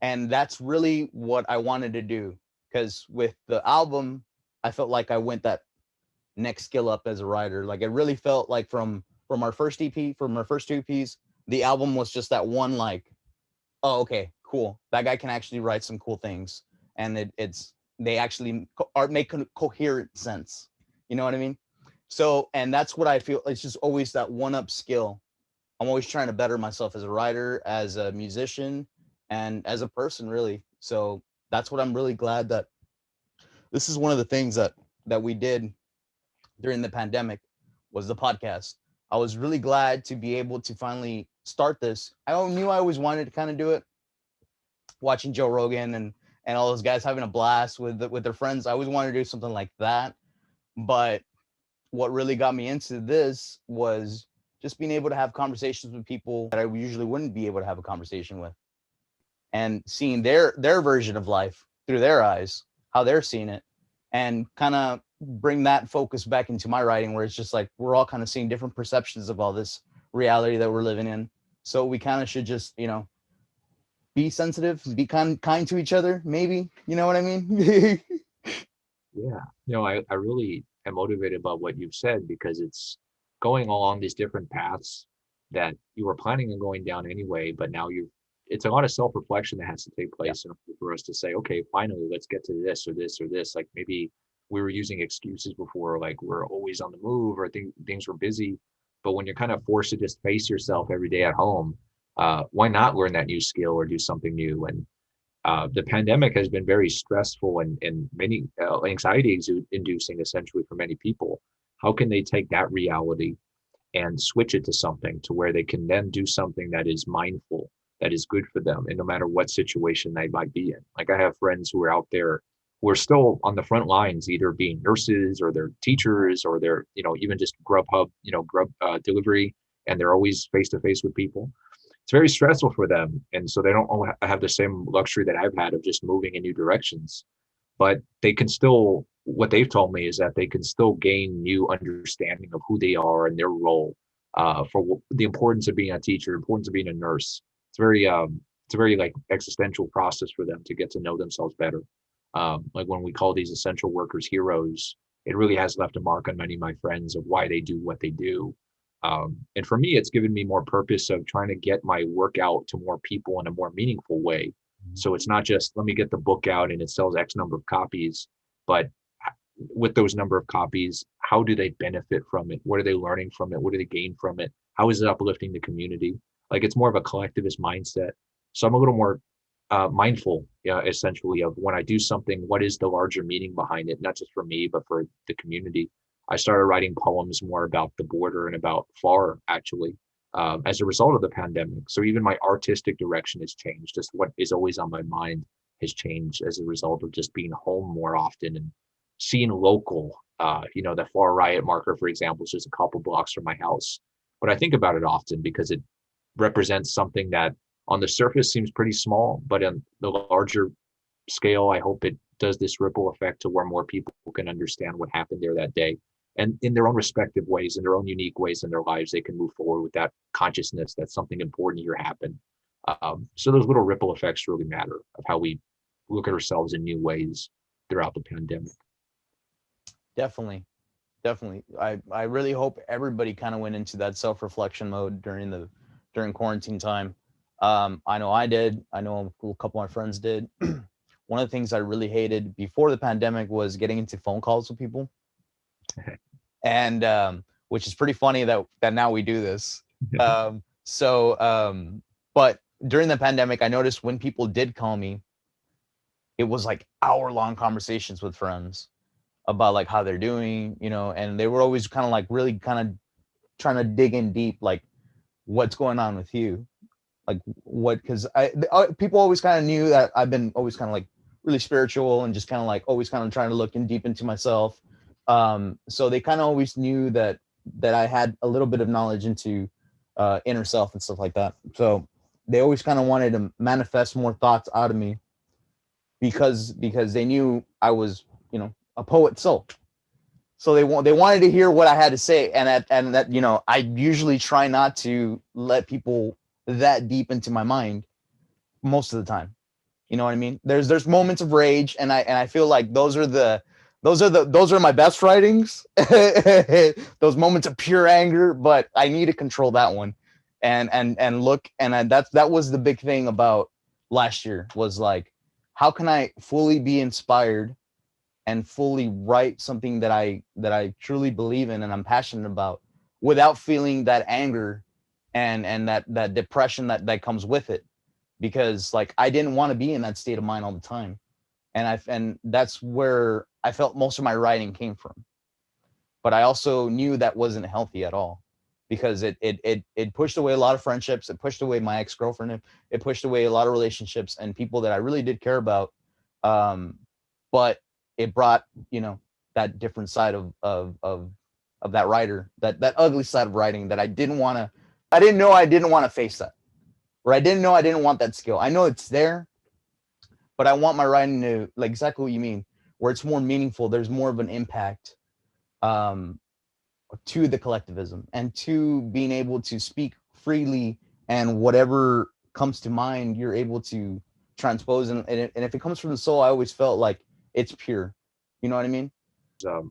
And that's really what I wanted to do. Because with the album, I felt like I went that next skill up as a writer. Like it really felt like from our first EP, from our first two EPs, the album was just that one like, oh, okay, cool. That guy can actually write some cool things, and they actually make coherent sense. You know what I mean? So, and that's what I feel. It's just always that one up skill. I'm always trying to better myself as a writer, as a musician, and as a person, really. So that's what I'm really glad that this is one of the things that we did during the pandemic was the podcast. I was really glad to be able to finally start this. I knew I always wanted to kind of do it, watching Joe Rogan and all those guys having a blast with their friends. I always wanted to do something like that. But what really got me into this was just being able to have conversations with people that I usually wouldn't be able to have a conversation with, and seeing their version of life through their eyes, how they're seeing it, and kind of bring that focus back into my writing, where it's just like we're all kind of seeing different perceptions of all this reality that we're living in. So we kind of should just, be sensitive, be kind to each other, maybe. You know what I mean? Yeah. I really am motivated by what you've said because it's going along these different paths that you were planning on going down anyway, but now it's a lot of self-reflection that has to take place in order for us to say, okay, finally, let's get to this or this or this. Like maybe we were using excuses before, like we're always on the move or things were busy. But when you're kind of forced to just face yourself every day at home, why not learn that new skill or do something new? And the pandemic has been very stressful and many anxiety inducing essentially for many people. How can they take that reality and switch it to something to where they can then do something that is mindful, that is good for them, and no matter what situation they might be in? Like I have friends who are out there who are still on the front lines, either being nurses or they're teachers or they're, even just Grubhub, Grub delivery, and they're always face to face with people. It's very stressful for them. And so they don't have the same luxury that I've had of just moving in new directions. But they can still, what they've told me is that they can still gain new understanding of who they are and their role, for the importance of being a teacher, importance of being a nurse. It's a very like existential process for them to get to know themselves better. Like when we call these essential workers heroes, it really has left a mark on many of my friends of why they do what they do. And for me, it's given me more purpose of trying to get my work out to more people in a more meaningful way. So it's not just let me get the book out and it sells X number of copies, but with those number of copies, how do they benefit from it? What are they learning from it? What do they gain from it? How is it uplifting the community? Like it's more of a collectivist mindset. So I'm a little more mindful, essentially, of when I do something, what is the larger meaning behind it, not just for me, but for the community. I started writing poems more about the border and about FAR, actually, as a result of the pandemic. So even my artistic direction has changed. Just what is always on my mind has changed as a result of just being home more often and seeing local. The FAR riot marker, for example, is just a couple blocks from my house. But I think about it often because it represents something that on the surface seems pretty small, but on the larger scale, I hope it does this ripple effect to where more people can understand what happened there that day. And in their own respective ways, in their own unique ways in their lives, they can move forward with that consciousness that something important here happened. So those little ripple effects really matter of how we look at ourselves in new ways throughout the pandemic. Definitely. I really hope everybody kind of went into that self-reflection mode during quarantine time. I know I did. I know a couple of my friends did. One of the things I really hated before the pandemic was getting into phone calls with people. And which is pretty funny that now we do this. But during the pandemic, I noticed when people did call me, it was like hour-long conversations with friends about like how they're doing, and they were always kind of like really kind of trying to dig in deep, like what's going on with you, like what, because people always kind of knew that I've been always kind of like really spiritual and just kind of like always kind of trying to look in deep into myself. So they kind of always knew that I had a little bit of knowledge into inner self and stuff like that. So they always kind of wanted to manifest more thoughts out of me because they knew I was, a poet soul. So they wanted to hear what I had to say, and that I usually try not to let people that deep into my mind most of the time. You know what I mean? There's moments of rage, and I feel like those are my best writings. Those moments of pure anger, but I need to control that one, and look, and that was the big thing about last year, was like, how can I fully be inspired and fully write something that I truly believe in and I'm passionate about without feeling that anger and that depression that comes with it, because like I didn't want to be in that state of mind all the time, and that's where I felt most of my writing came from. But I also knew that wasn't healthy at all, because it pushed away a lot of friendships, it pushed away my ex-girlfriend, it pushed away a lot of relationships and people that I really did care about. But it brought, that different side of that writer, that ugly side of writing that I didn't know I didn't want to face that, or I didn't know I didn't want that skill. I know it's there, but I want my writing to, like, exactly what you mean, where it's more meaningful. There's more of an impact um, to the collectivism and to being able to speak freely, and whatever comes to mind, you're able to transpose. And if it comes from the soul, I always felt like it's pure. You know what I mean?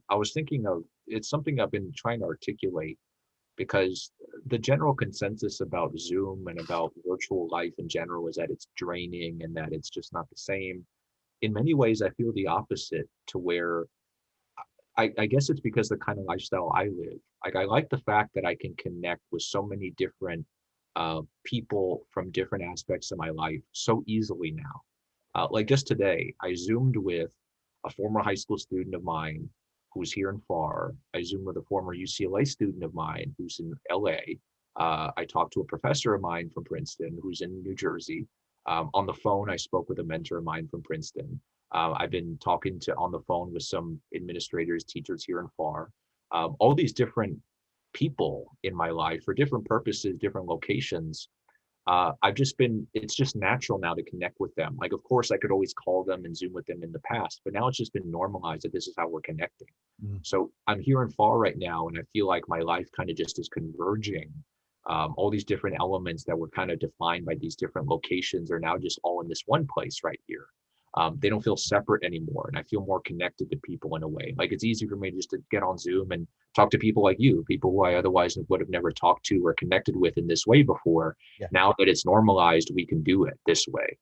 I was thinking of, it's something I've been trying to articulate, because the general consensus about Zoom and about virtual life in general is that it's draining and that it's just not the same. In many ways, I feel the opposite, to where I guess it's because the kind of lifestyle I live. Like, I like the fact that I can connect with so many different people from different aspects of my life so easily now. Like just today, I Zoomed with a former high school student of mine who's here in FAR. I Zoomed with a former UCLA student of mine who's in LA. I talked to a professor of mine from Princeton who's in New Jersey. On the phone, I spoke with a mentor of mine from Princeton. I've been talking on the phone with some administrators, teachers here in FAR. All these different people in my life for different purposes, different locations. It's just natural now to connect with them. Like, of course, I could always call them and Zoom with them in the past, but now it's just been normalized that this is how we're connecting. So I'm here in FAR right now, and I feel like my life kind of just is converging. All these different elements that were kind of defined by these different locations are now just all in this one place right here. They don't feel separate anymore, and I feel more connected to people in a way. Like, it's easy for me just to get on Zoom and talk to people like you, people who I otherwise would have never talked to or connected with in this way before. Yeah. Now that it's normalized, we can do it this way.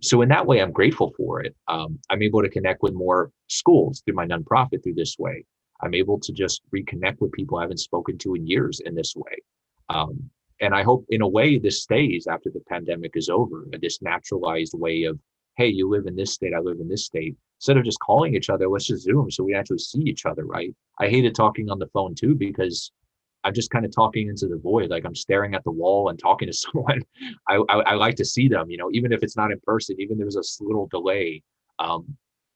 So in that way, I'm grateful for it. I'm able to connect with more schools through my nonprofit through this way. I'm able to just reconnect with people I haven't spoken to in years in this way. And I hope in a way this stays after the pandemic is over, this naturalized way of, hey, you live in this state, I live in this state. Instead of just calling each other, let's just Zoom so we actually see each other, right? I hated talking on the phone too, because I'm just kind of talking into the void. Like, I'm staring at the wall and talking to someone. I like to see them, even if it's not in person, even if there's a little delay,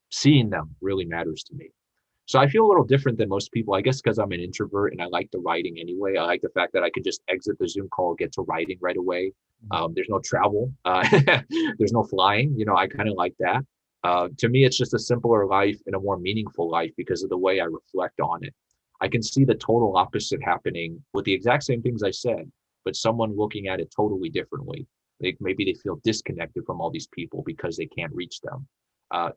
seeing them really matters to me. So I feel a little different than most people, I guess, because I'm an introvert and I like the writing anyway. I like the fact that I can just exit the Zoom call, get to writing right away. There's no travel. There's no flying. I kind of like that. To me, it's just a simpler life and a more meaningful life because of the way I reflect on it. I can see the total opposite happening with the exact same things I said, but someone looking at it totally differently. Maybe they feel disconnected from all these people because they can't reach them.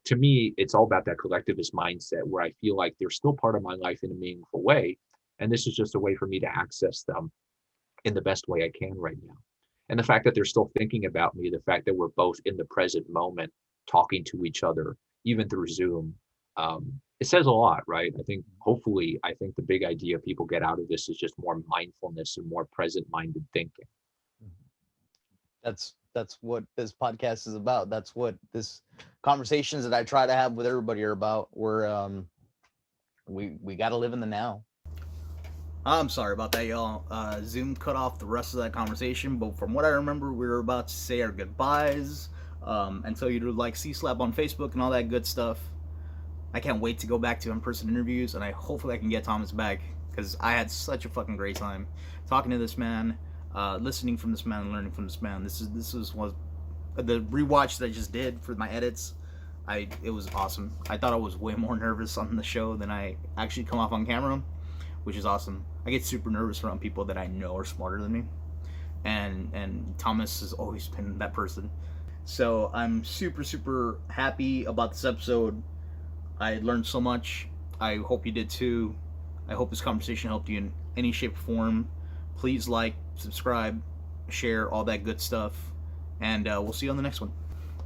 To me, it's all about that collectivist mindset where I feel like they're still part of my life in a meaningful way. And this is just a way for me to access them in the best way I can right now. And the fact that they're still thinking about me, the fact that we're both in the present moment talking to each other, even through Zoom, it says a lot, right? I think the big idea people get out of this is just more mindfulness and more present-minded thinking. That's what this podcast is about. That's what this conversations that I try to have with everybody are about. We got to live in the now. I'm sorry about that, y'all. Zoom cut off the rest of that conversation, but from what I remember, we were about to say our goodbyes. And tell you to like C-Slap on Facebook and all that good stuff. I can't wait to go back to in-person interviews, and hopefully I can get Thomas back, because I had such a fucking great time talking to this man, listening from this man, and learning from this man. This was the rewatch that I just did for my edits. It was awesome. I thought I was way more nervous on the show than I actually come off on camera, which is awesome. I get super nervous around people that I know are smarter than me, and Thomas has always been that person. So I'm super happy about this episode. I learned so much. I hope you did too. I hope this conversation helped you in any shape or form. Please like, subscribe, share, all that good stuff, and we'll see you on the next one.